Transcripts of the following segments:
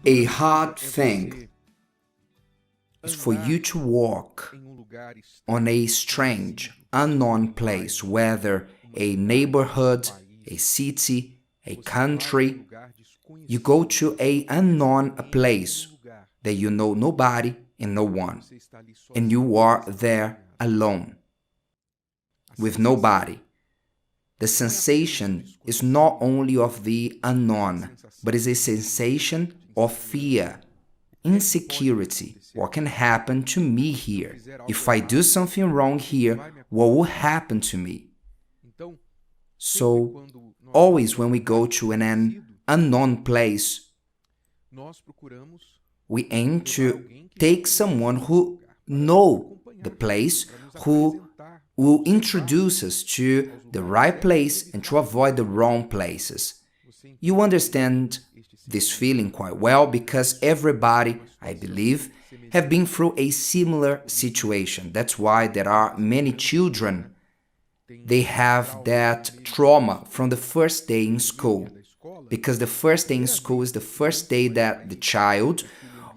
A hard thing is for you to walk on a strange, unknown place, whether a neighborhood, a city, a country. You go to an unknown place that you know nobody and no one, and you are there alone, with nobody. The sensation is not only of the unknown, but is a sensation of fear, insecurity. What can happen to me here? If I do something wrong here, what will happen to me? So, always when we go to an unknown place, we aim to take someone who knows the place, who will introduce us to the right place and to avoid the wrong places. You understand this feeling quite well because everybody, I believe, have been through a similar situation. That's why there are many children. They have that trauma from the first day in school, because the first day in school is the first day that the child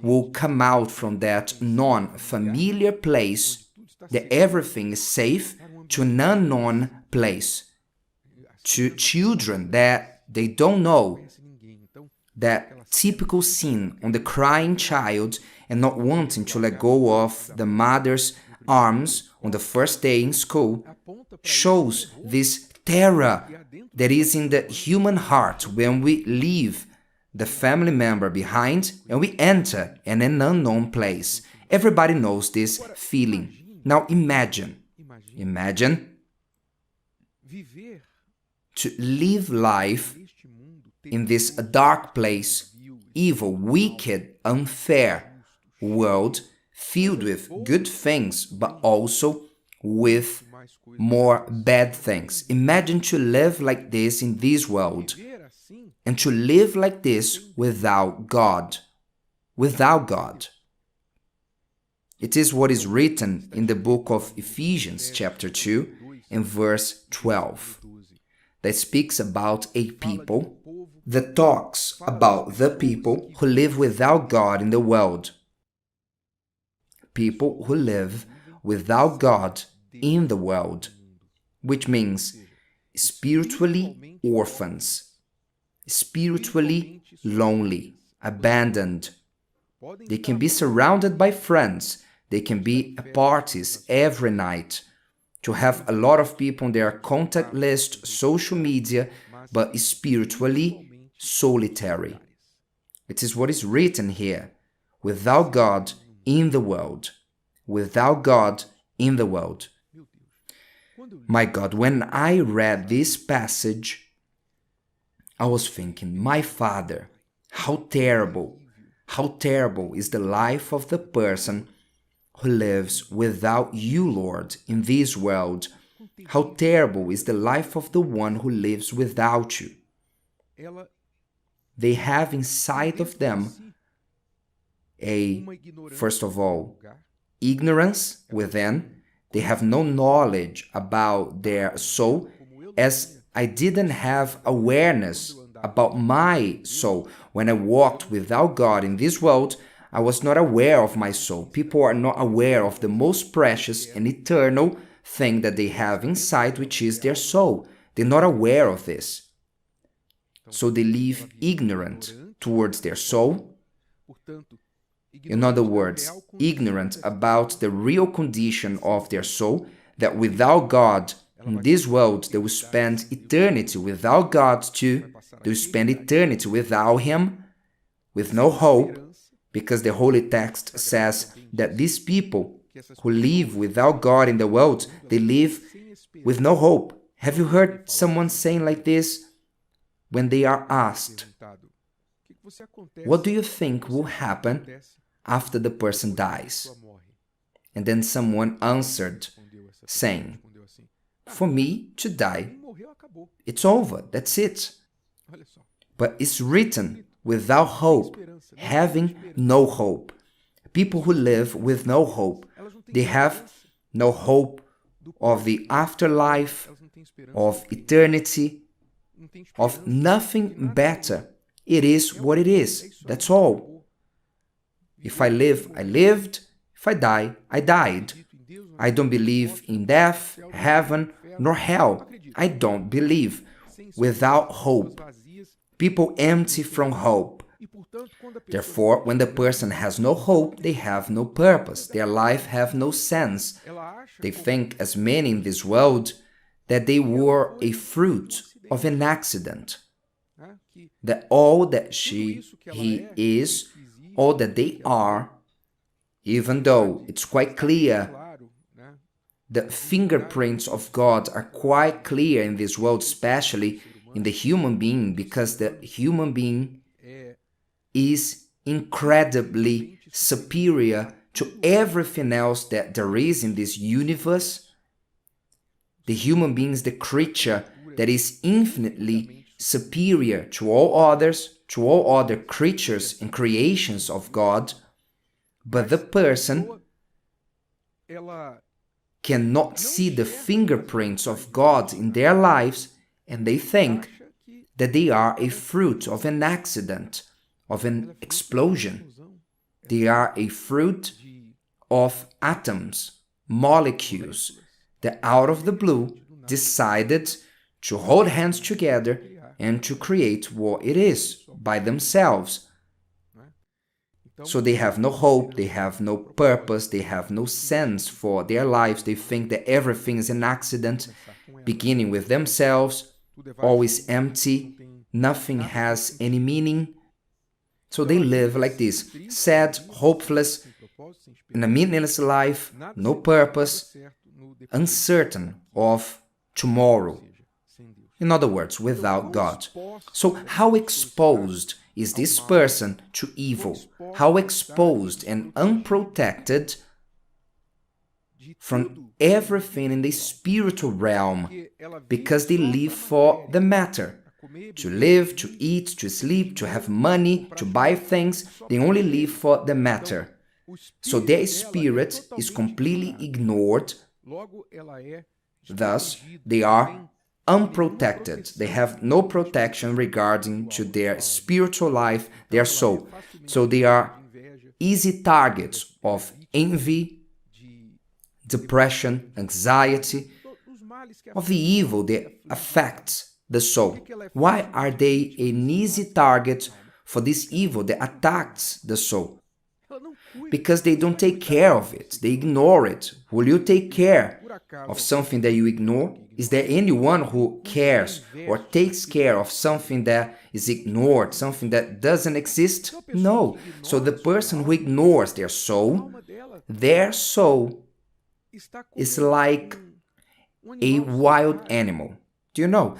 will come out from that non-familiar place, that everything is safe, to an unknown place, to children that they don't know, that typical scene on the crying child and not wanting to let go of the mother's arms on the first day in school shows this terror that is in the human heart when we leave the family member behind and we enter in an unknown place. Everybody knows this feeling. Now imagine to live life in this dark place, evil, wicked, unfair world filled with good things, but also with more bad things. Imagine to live like this in this world, and to live like this without God. Without God. It is what is written in the book of Ephesians chapter 2 and verse 12, that speaks about a people, that talks about the people who live without God in the world. People who live without God in the world, which means spiritually orphans, spiritually lonely, abandoned. They can be surrounded by friends, they can be at parties every night, to have a lot of people on their contact list, social media, but spiritually solitary. It is what is written here, without God in the world, without God in the world. My God, when I read this passage, I was thinking, my Father, how terrible is the life of the person who lives without you, Lord, in this world. How terrible is the life of the one who lives without you. They have inside of them first of all, ignorance within. They have no knowledge about their soul, as I didn't have awareness about my soul. When I walked without God in this world, I was not aware of my soul. People are not aware of the most precious and eternal thing that they have inside, which is their soul. They're not aware of this. So they live ignorant towards their soul. In other words, ignorant about the real condition of their soul, that without God in this world, they will spend eternity without God too. They will spend eternity without Him, with no hope, because the Holy Text says that these people who live without God in the world, they live with no hope. Have you heard someone saying like this? When they are asked, what do you think will happen after the person dies? And then someone answered, saying, for me to die, it's over, that's it. But it's written, without hope, having no hope. People who live with no hope, they have no hope of the afterlife, of eternity, of nothing better. It is what it is, that's all. If I live, I lived. If I die, I died. I don't believe in death, heaven, nor hell. I don't believe. Without hope. People empty from hope. Therefore, when the person has no hope, they have no purpose. Their life have no sense. They think, as many in this world, that they were a fruit of an accident. That all that he is, all that they are, even though it's quite clear, the fingerprints of God are quite clear in this world, especially in the human being, because the human being is incredibly superior to everything else that there is in this universe. The human being is the creature that is infinitely superior to all others, to all other creatures and creations of God. But the person cannot see the fingerprints of God in their lives, and they think that they are a fruit of an accident, of an explosion. They are a fruit of atoms, molecules, that out of the blue decided to hold hands together and to create what it is by themselves. So they have no hope, they have no purpose, they have no sense for their lives. They think that everything is an accident, beginning with themselves, always empty, nothing has any meaning. So they live like this, sad, hopeless, in a meaningless life, no purpose, uncertain of tomorrow. In other words, without God. So how exposed is this person to evil? How exposed and unprotected from everything in the spiritual realm, because they live for the matter. To live, to eat, to sleep, to have money, to buy things, they only live for the matter. So their spirit is completely ignored. Thus, they are unprotected. They have no protection regarding to their spiritual life, their soul. So they are easy targets of envy, depression, anxiety, of the evil that affects the soul. Why are they an easy target for this evil that attacks the soul? Because they don't take care of it. They ignore it. Will you take care of something that you ignore? Is there anyone who cares or takes care of something that is ignored, something that doesn't exist? No. So the person who ignores their soul is like a wild animal. Do you know?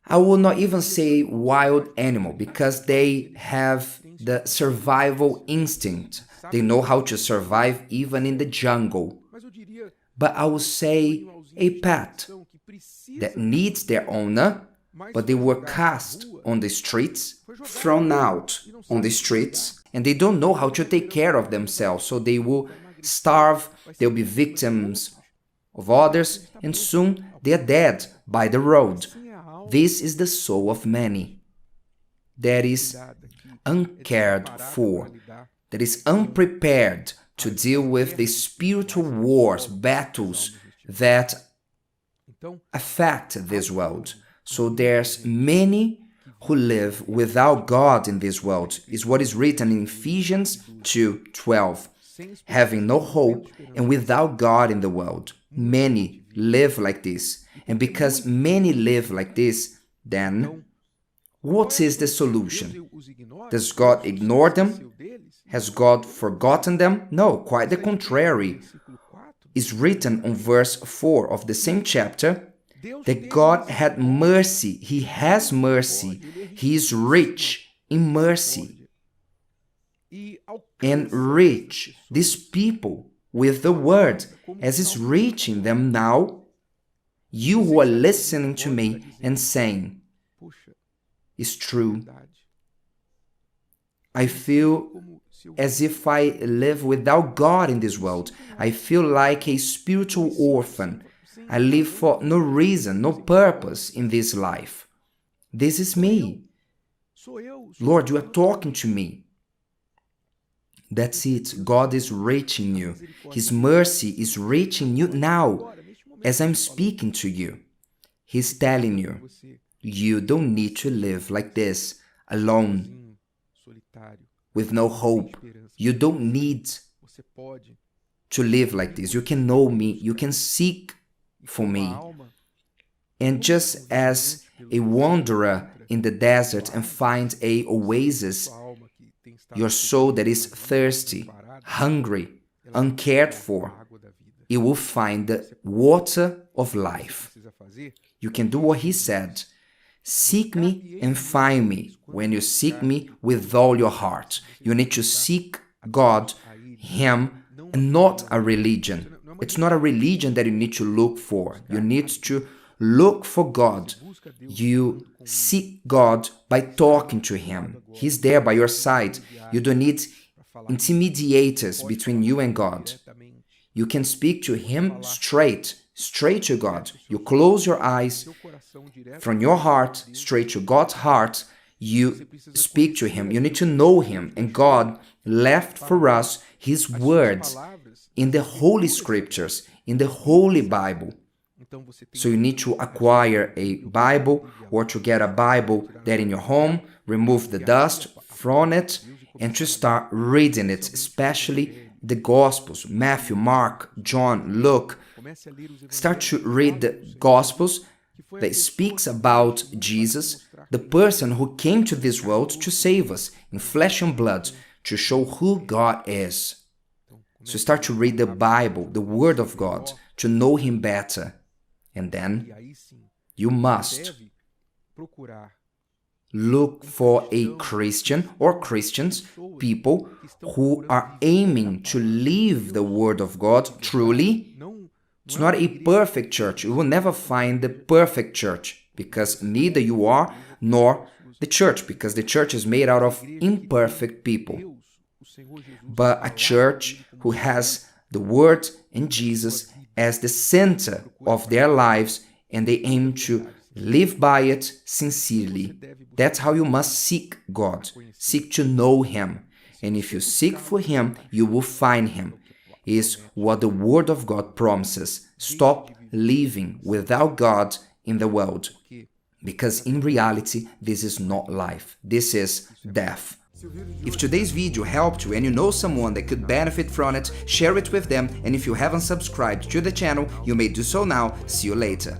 I will not even say wild animal, because they have the survival instinct. They know how to survive even in the jungle. But I will say a pet that needs their owner, but they were cast on the streets, thrown out on the streets, and they don't know how to take care of themselves. So they will starve, they'll be victims of others, and soon they are dead by the road. This is the soul of many that is uncared for, that is unprepared to deal with the spiritual wars, battles that affect this world. So there's many who live without God in this world, is what is written in Ephesians 2:12. Having no hope and without God in the world. Many live like this. And because many live like this, then what is the solution? Does God ignore them? Has God forgotten them? No, quite the contrary. It's written on verse 4 of the same chapter that God had mercy. He has mercy. He is rich in mercy. And reach these people with the word as it's reaching them now. You who are listening to me and saying, it's true. I feel as if I live without God in this world. I feel like a spiritual orphan. I live for no reason, no purpose in this life. This is me. Lord, you are talking to me. That's it. God is reaching you. His mercy is reaching you now as I'm speaking to you. He's telling you, you don't need to live like this, alone, with no hope. You don't need to live like this. You can know me. You can seek for me. And just as a wanderer in the desert and finds a oasis, your soul that is thirsty, hungry, uncared for, it will find the water of life. You can do what he said. Seek me and find me when you seek me with all your heart. You need to seek God, Him, and not a religion. It's not a religion that you need to look for. You need to look for God. You seek God by talking to Him. He's there by your side. You don't need intermediators between you and God. You can speak to Him straight to God. You close your eyes from your heart straight to God's heart. You speak to Him. You need to know Him. And God left for us His words in the Holy Scriptures, in the Holy Bible. So you need to acquire a Bible or to get a Bible that in your home, remove the dust from it, and to start reading it, especially the Gospels, Matthew, Mark, John, Luke. Start to read the Gospels that speaks about Jesus, the person who came to this world to save us in flesh and blood, to show who God is. So start to read the Bible, the Word of God, to know Him better. And then you must look for a Christian or Christians, people who are aiming to live the Word of God truly. It's not a perfect church. You will never find the perfect church, because neither you are nor the church, because the church is made out of imperfect people. But a church who has the Word and Jesus as the center of their lives, and they aim to live by it sincerely. That's how you must seek God. Seek to know Him. And if you seek for Him, you will find Him. Is what the Word of God promises. Stop living without God in the world. Because in reality, this is not life. This is death. If today's video helped you and you know someone that could benefit from it, share it with them. And if you haven't subscribed to the channel, you may do so now. See you later.